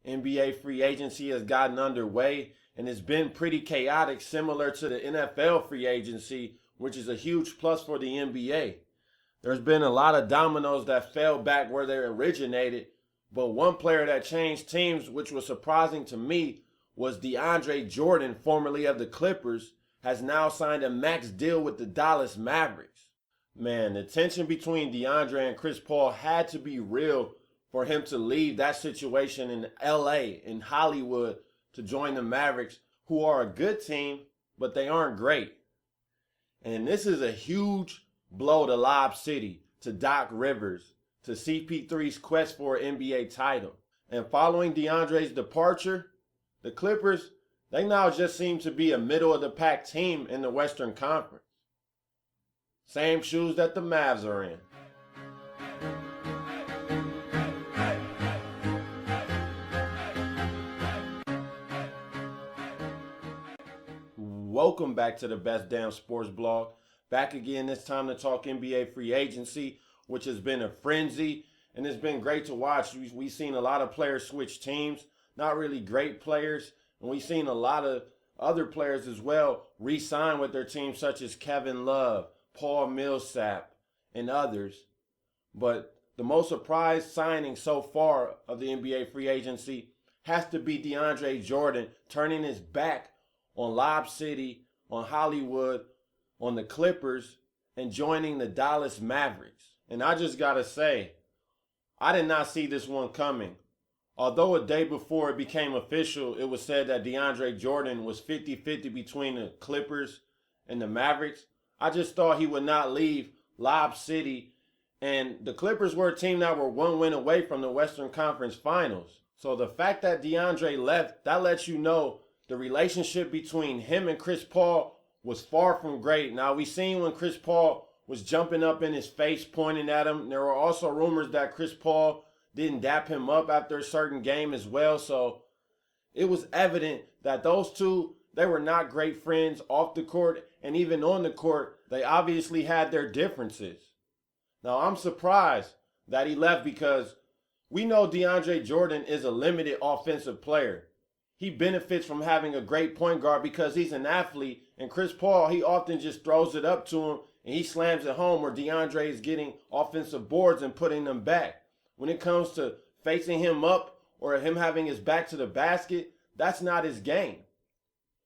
NBA free agency has gotten underway, and it's been pretty chaotic, similar to the NFL free agency, which is a huge plus for the NBA. There's been a lot of dominoes that fell back where they originated, but one player that changed teams, which was surprising to me, was DeAndre Jordan, formerly of the Clippers, has now signed a max deal with the Dallas Mavericks. Man, the tension between DeAndre and Chris Paul had to be real for him to leave that situation in LA, in Hollywood, to join the Mavericks, who are a good team, but they aren't great. And this is a huge blow to Lob City, to Doc Rivers, to CP3's quest for an NBA title. And following DeAndre's departure, the Clippers, they now just seem to be a middle-of-the-pack team in the Western Conference. Same shoes that the Mavs are in. Welcome back to the Best Damn Sports Blog. Back again this time to talk NBA free agency, which has been a frenzy, and it's been great to watch. We've seen a lot of players switch teams, not really great players, and we've seen a lot of other players as well re-sign with their teams, such as Kevin Love, Paul Millsap, and others. But the most surprise signing so far of the NBA free agency has to be DeAndre Jordan turning his back on Lob City, on Hollywood, on the Clippers, and joining the Dallas Mavericks. And I just gotta say, I did not see this one coming. Although a day before it became official, it was said that DeAndre Jordan was 50-50 between the Clippers and the Mavericks, I just thought he would not leave Lob City. And the Clippers were a team that were one win away from the Western Conference Finals. So the fact that DeAndre left, that lets you know the relationship between him and Chris Paul was far from great. Now, we seen when Chris Paul was jumping up in his face, pointing at him. There were also rumors that Chris Paul didn't dap him up after a certain game as well. So it was evident that those two, they were not great friends off the court, and even on the court, they obviously had their differences. Now, I'm surprised that he left because we know DeAndre Jordan is a limited offensive player. He benefits from having a great point guard because he's an athlete, and Chris Paul, he often just throws it up to him and he slams it home where DeAndre is getting offensive boards and putting them back. When it comes to facing him up or him having his back to the basket, that's not his game.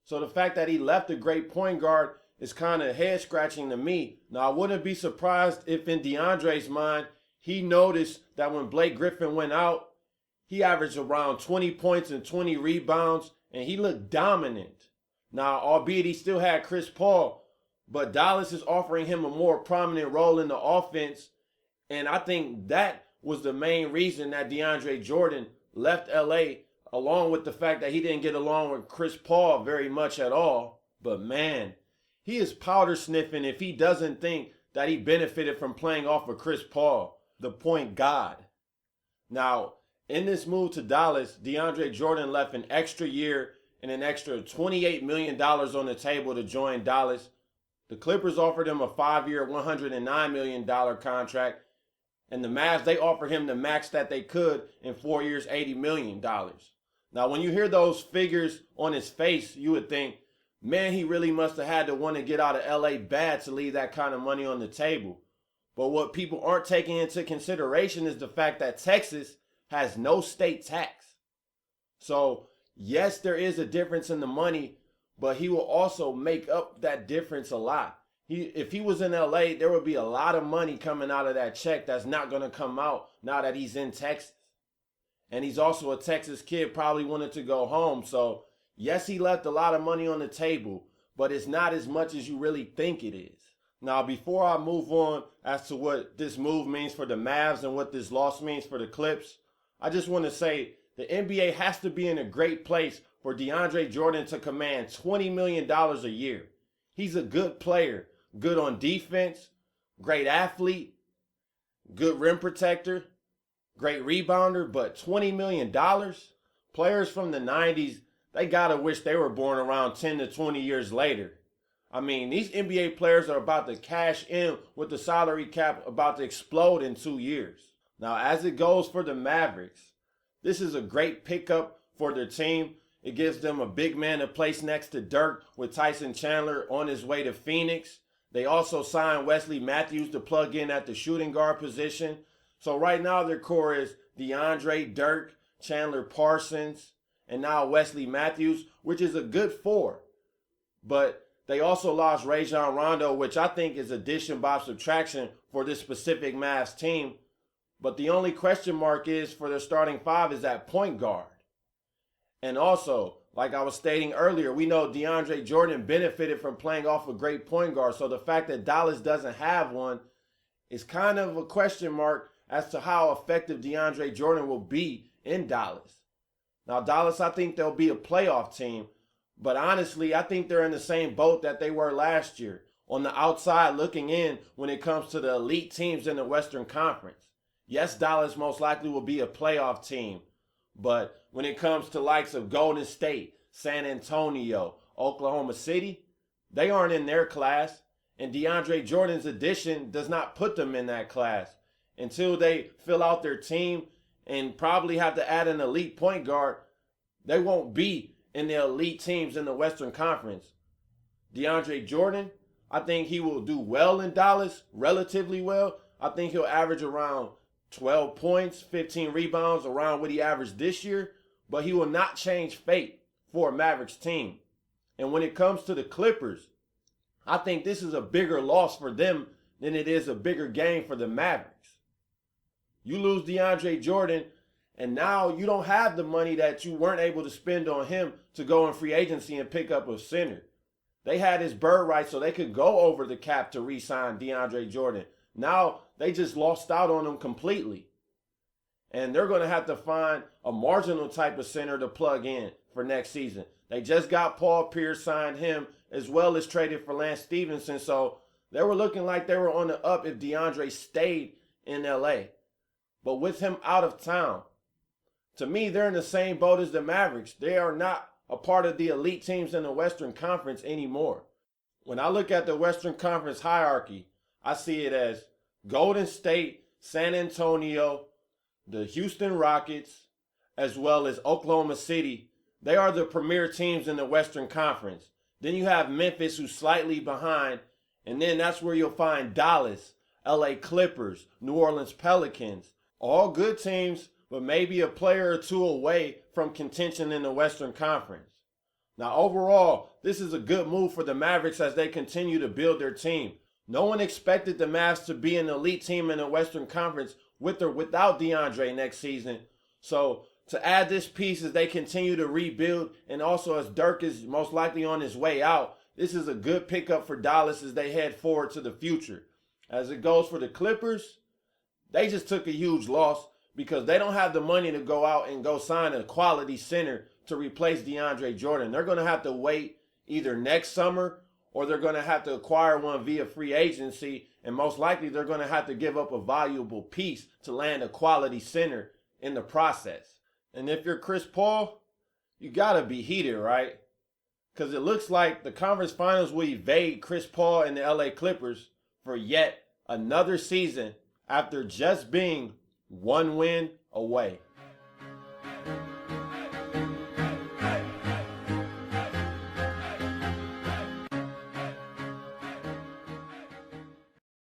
So the fact that he left a great point guard is kind of head-scratching to me. Now, I wouldn't be surprised if in DeAndre's mind, he noticed that when Blake Griffin went out, he averaged around 20 points and 20 rebounds, and he looked dominant. Now, albeit he still had Chris Paul, but Dallas is offering him a more prominent role in the offense, and I think that was the main reason that DeAndre Jordan left LA, along with the fact that he didn't get along with Chris Paul very much at all. But man, he is powder sniffing if he doesn't think that he benefited from playing off of Chris Paul, the point god. Now, in this move to Dallas, DeAndre Jordan left an extra year and an extra $28 million on the table to join Dallas. The Clippers offered him a 5-year, $109 million contract, and the Mavs, they offered him the max that they could in 4 years, $80 million. Now, when you hear those figures on his face, you would think, man, he really must have had to want to get out of LA bad to leave that kind of money on the table. But what people aren't taking into consideration is the fact that Texas has no state tax. So, yes, there is a difference in the money, but he will also make up that difference a lot. If he was in LA, there would be a lot of money coming out of that check that's not going to come out now that he's in Texas. And he's also a Texas kid, probably wanted to go home. So, yes, he left a lot of money on the table, but it's not as much as you really think it is. Now, before I move on as to what this move means for the Mavs and what this loss means for the Clips, I just want to say the NBA has to be in a great place for DeAndre Jordan to command $20 million a year. He's a good player, good on defense, great athlete, good rim protector, great rebounder, but $20 million? Players from the 90s, they gotta wish they were born around 10 to 20 years later. I mean, these NBA players are about to cash in with the salary cap about to explode in 2 years. Now, as it goes for the Mavericks, This is a great pickup for their team. It gives them a big man to place next to Dirk with Tyson Chandler on his way to Phoenix. They also signed Wesley Matthews to plug in at the shooting guard position. So right now their core is DeAndre, Dirk, Chandler Parsons, and now Wesley Matthews, which is a good four. But they also lost Rajon Rondo, which I think is addition by subtraction for this specific Mavs team. But the only question mark is for their starting five is at point guard. And also, like I was stating earlier, we know DeAndre Jordan benefited from playing off a great point guard. So the fact that Dallas doesn't have one is kind of a question mark as to how effective DeAndre Jordan will be in Dallas. Now, Dallas, I think they'll be a playoff team. But honestly, I think they're in the same boat that they were last year, on the outside looking in when it comes to the elite teams in the Western Conference. Yes, Dallas most likely will be a playoff team. But when it comes to likes of Golden State, San Antonio, Oklahoma City, they aren't in their class. And DeAndre Jordan's addition does not put them in that class. Until they fill out their team and probably have to add an elite point guard, they won't be in the elite teams in the Western Conference. DeAndre Jordan, I think he will do well in Dallas, relatively well. I think he'll average around 12 points, 15 rebounds, around what he averaged this year. But he will not change fate for a Mavericks team. And when it comes to the Clippers, I think this is a bigger loss for them than it is a bigger gain for the Mavericks. You lose DeAndre Jordan, and now you don't have the money that you weren't able to spend on him to go in free agency and pick up a center. They had his bird right so they could go over the cap to re-sign DeAndre Jordan. Now they just lost out on him completely. And they're going to have to find a marginal type of center to plug in for next season. They just got Paul Pierce, signed him, as well as traded for Lance Stevenson. So they were looking like they were on the up if DeAndre stayed in LA. But with him out of town, to me, they're in the same boat as the Mavericks. They are not a part of the elite teams in the Western Conference anymore. When I look at the Western Conference hierarchy, I see it as Golden State, San Antonio, the Houston Rockets, as well as Oklahoma City. They are the premier teams in the Western Conference. Then you have Memphis, who's slightly behind, and then that's where you'll find Dallas, LA Clippers, New Orleans Pelicans. All good teams, but maybe a player or two away from contention in the Western Conference. Now, overall, this is a good move for the Mavericks as they continue to build their team. No one expected the Mavs to be an elite team in the Western Conference with or without DeAndre next season. So to add this piece as they continue to rebuild, and also as Dirk is most likely on his way out, this is a good pickup for Dallas as they head forward to the future. As it goes for the Clippers, they just took a huge loss because they don't have the money to go out and go sign a quality center to replace DeAndre Jordan. They're going to have to wait either next summer or they're going to have to acquire one via free agency, and most likely they're going to have to give up a valuable piece to land a quality center in the process. And if you're Chris Paul, you got to be heated, right? Because it looks like the conference finals will evade Chris Paul and the LA Clippers for yet another season after just being one win away.